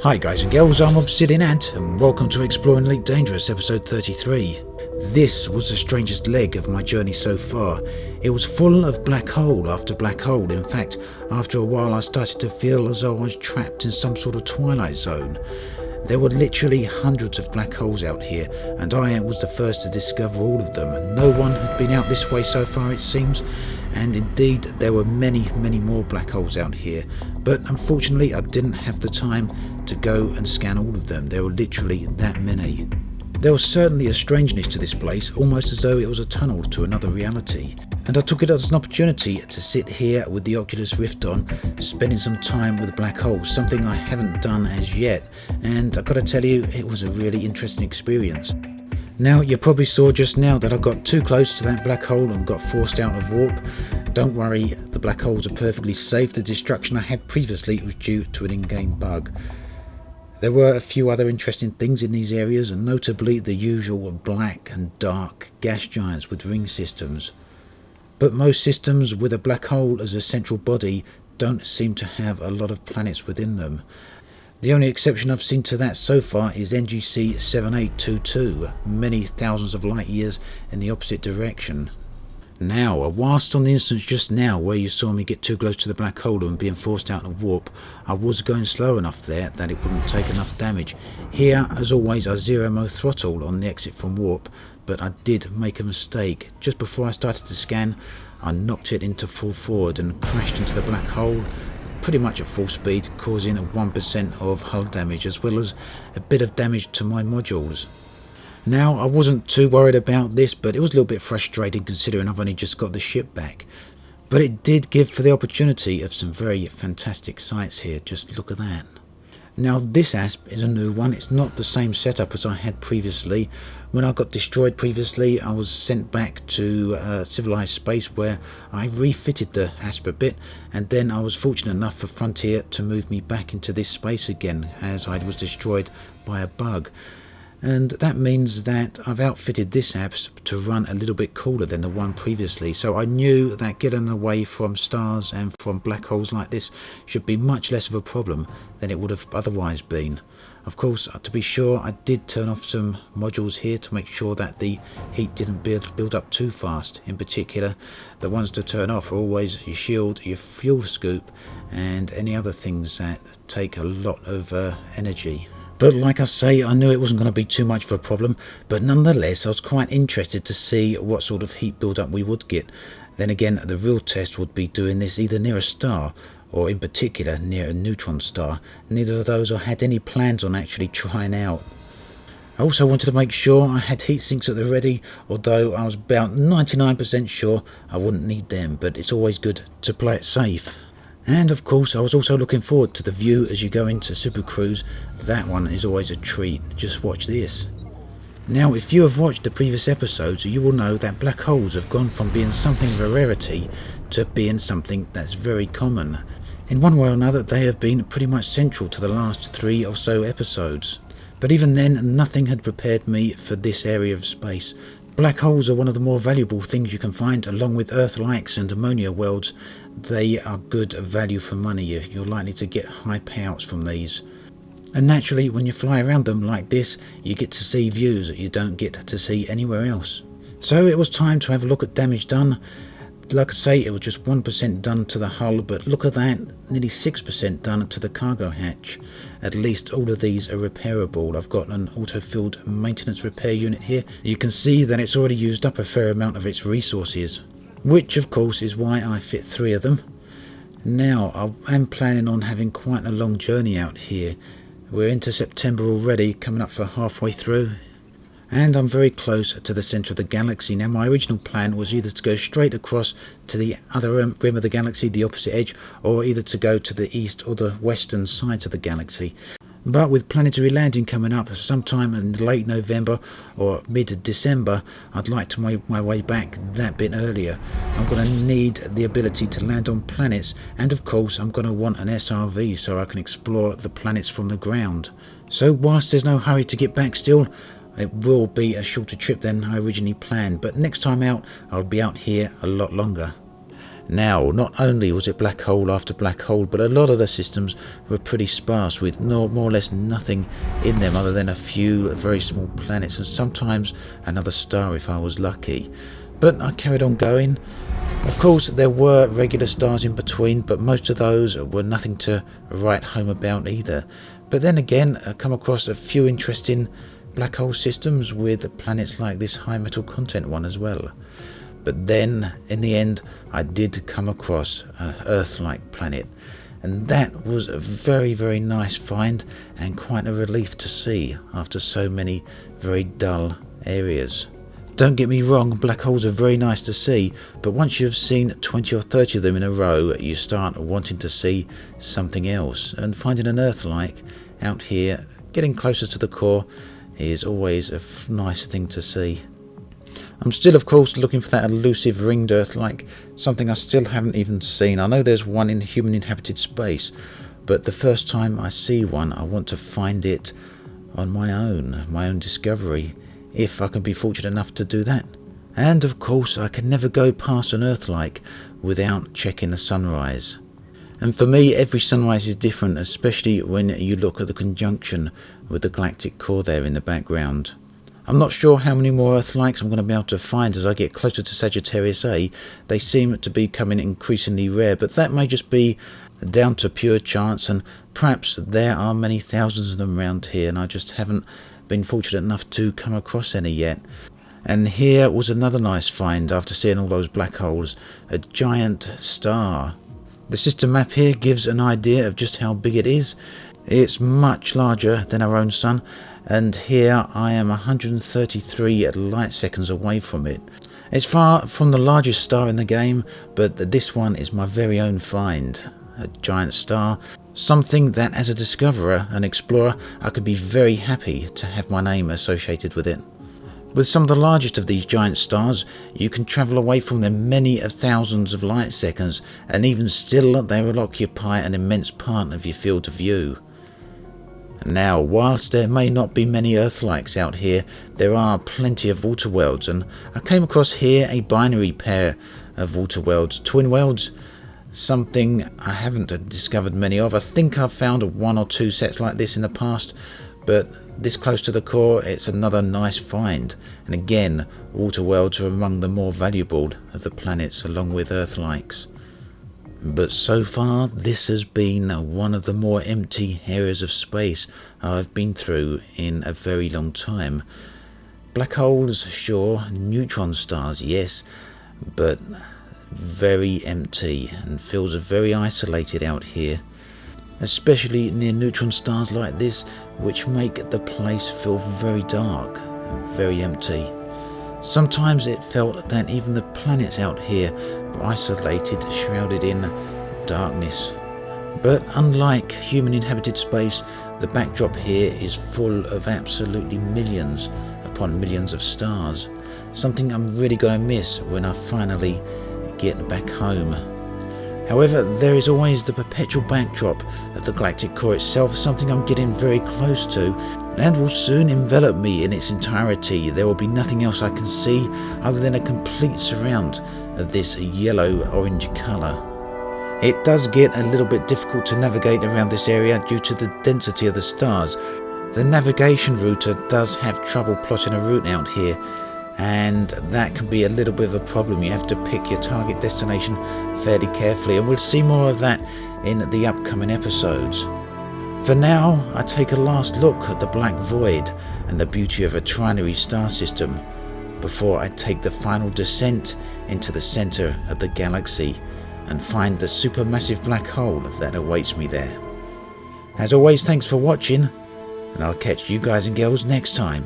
Hi guys and girls, I'm Obsidian Ant and welcome to Exploring Elite Dangerous episode 33. This was the strangest leg of my journey so far. It was full of black hole after black hole. In fact, after a while I started to feel as though I was trapped in some sort of twilight zone. There were literally hundreds of black holes out here, and I was the first to discover all of them. No one had been out this way so far, it seems, and indeed there were many more black holes out here. But unfortunately I didn't have the time to go and scan all of them. There were literally that many. There was certainly a strangeness to this place, almost as though it was a tunnel to another reality. And I took it as an opportunity to sit here with the Oculus Rift on, spending some time with black holes, something I haven't done as yet, and I've got to tell you, it was a really interesting experience. Now, you probably saw just now that I got too close to that black hole and got forced out of warp. Don't worry, the black holes are perfectly safe. The destruction I had previously was due to an in-game bug. There were a few other interesting things in these areas, and notably the usual black and dark gas giants with ring systems. But most systems with a black hole as a central body don't seem to have a lot of planets within them. The only exception I've seen to that so far is NGC 7822, many thousands of light years in the opposite direction. Now, whilst on the instance just now where you saw me get too close to the black hole and being forced out of warp, I was going slow enough there that it wouldn't take enough damage. Here, as always, I zero-mo throttle on the exit from warp, but I did make a mistake. Just before I started to scan, I knocked it into full forward and crashed into the black hole, pretty much at full speed, causing 1% of hull damage as well as a bit of damage to my modules. Now, I wasn't too worried about this, but it was a little bit frustrating considering I've only just got the ship back. But it did give for the opportunity of some very fantastic sights here. Just look at that. Now, this ASP is a new one. It's not the same setup as I had previously. When I got destroyed previously, I was sent back to civilized space where I refitted the ASP a bit, and then I was fortunate enough for Frontier to move me back into this space again as I was destroyed by a bug. And that means that I've outfitted this ASP to run a little bit cooler than the one previously, so I knew that getting away from stars and from black holes like this should be much less of a problem than it would have otherwise been. Of course, to be sure, I did turn off some modules here to make sure that the heat didn't build up too fast. In particular, the ones to turn off are always your shield, your fuel scoop, and any other things that take a lot of energy. But like I say, I knew it wasn't going to be too much of a problem, but nonetheless I was quite interested to see what sort of heat build-up we would get. Then again, the real test would be doing this either near a star, or in particular near a neutron star. Neither of those I had any plans on actually trying out. I also wanted to make sure I had heat sinks at the ready, although I was about 99% sure I wouldn't need them, but it's always good to play it safe. And of course I was also looking forward to the view as you go into Super Cruise. That one is always a treat. Just watch this. Now, if you have watched the previous episodes, you will know that black holes have gone from being something of a rarity to being something that's very common. In one way or another, they have been pretty much central to the last 3 or so episodes. But even then, nothing had prepared me for this area of space. Black holes are one of the more valuable things you can find, along with Earth-likes and ammonia worlds. They are good value for money. You're likely to get high payouts from these. And naturally, when you fly around them like this, you get to see views that you don't get to see anywhere else. So it was time to have a look at damage done. Like I say, it was just 1% done to the hull, but look at that, nearly 6% done to the cargo hatch. At least all of these are repairable. I've got an auto-filled maintenance repair unit here. You can see that it's already used up a fair amount of its resources, which of course is why I fit 3 of them. Now, I am planning on having quite a long journey out here. We're into September already, coming up for halfway through. And I'm very close to the centre of the galaxy. Now, my original plan was either to go straight across to the other rim of the galaxy, the opposite edge, or either to go to the east or the western side of the galaxy. But with planetary landing coming up sometime in late November or mid-December, I'd like to make my way back that bit earlier. I'm going to need the ability to land on planets, and of course I'm going to want an SRV so I can explore the planets from the ground. So whilst there's no hurry to get back still, it will be a shorter trip than I originally planned, but next time out I'll be out here a lot longer. Now, not only was it black hole after black hole, but a lot of the systems were pretty sparse, with more or less nothing in them other than a few very small planets and sometimes another star if I was lucky. But I carried on going. Of course, there were regular stars in between, but most of those were nothing to write home about either. But then again, I come across a few interesting black hole systems with planets like this high metal content one as well. But then, in the end, I did come across an Earth-like planet, and that was a very, very nice find and quite a relief to see after so many very dull areas. Don't get me wrong, black holes are very nice to see, but once you've seen 20 or 30 of them in a row, you start wanting to see something else, and finding an Earth-like out here, getting closer to the core, is always a nice thing to see. I'm still, of course, looking for that elusive ringed Earth-like, something I still haven't even seen. I know there's one in human-inhabited space, but the first time I see one, I want to find it on my own discovery, if I can be fortunate enough to do that. And, of course, I can never go past an Earth-like without checking the sunrise. And for me, every sunrise is different, especially when you look at the conjunction with the galactic core there in the background. I'm not sure how many more Earth-likes I'm going to be able to find as I get closer to Sagittarius A. They seem to be becoming increasingly rare, but that may just be down to pure chance, and perhaps there are many thousands of them around here and I just haven't been fortunate enough to come across any yet. And here was another nice find after seeing all those black holes, a giant star. The system map here gives an idea of just how big it is. It's much larger than our own sun, and here I am 133 light seconds away from it. It's far from the largest star in the game, but this one is my very own find. A giant star, something that as a discoverer and explorer I could be very happy to have my name associated with it. With some of the largest of these giant stars, you can travel away from them many of thousands of light seconds, and even still they will occupy an immense part of your field of view. Now, whilst there may not be many Earth-likes out here, there are plenty of water worlds, and I came across here a binary pair of water worlds, twin worlds, something I haven't discovered many of. I think I've found one or two sets like this in the past, but this close to the core, it's another nice find. And again, water worlds are among the more valuable of the planets along with Earth-likes. But so far, this has been one of the more empty areas of space I've been through in a very long time. Black holes, sure, neutron stars, yes, but very empty and feels very isolated out here. Especially near neutron stars like this, which make the place feel very dark and very empty. Sometimes it felt that even the planets out here were isolated, shrouded in darkness. But unlike human-inhabited space, the backdrop here is full of absolutely millions upon millions of stars, something I'm really going to miss when I finally get back home. However, there is always the perpetual backdrop of the galactic core itself, something I'm getting very close to, and will soon envelop me in its entirety. There will be nothing else I can see other than a complete surround of this yellow-orange colour. It does get a little bit difficult to navigate around this area due to the density of the stars. The navigation router does have trouble plotting a route out here, and that can be a little bit of a problem. You have to pick your target destination fairly carefully, and we'll see more of that in the upcoming episodes. For now, I take a last look at the black void and the beauty of a trinary star system before I take the final descent into the centre of the galaxy and find the supermassive black hole that awaits me there. As always, thanks for watching, and I'll catch you guys and girls next time.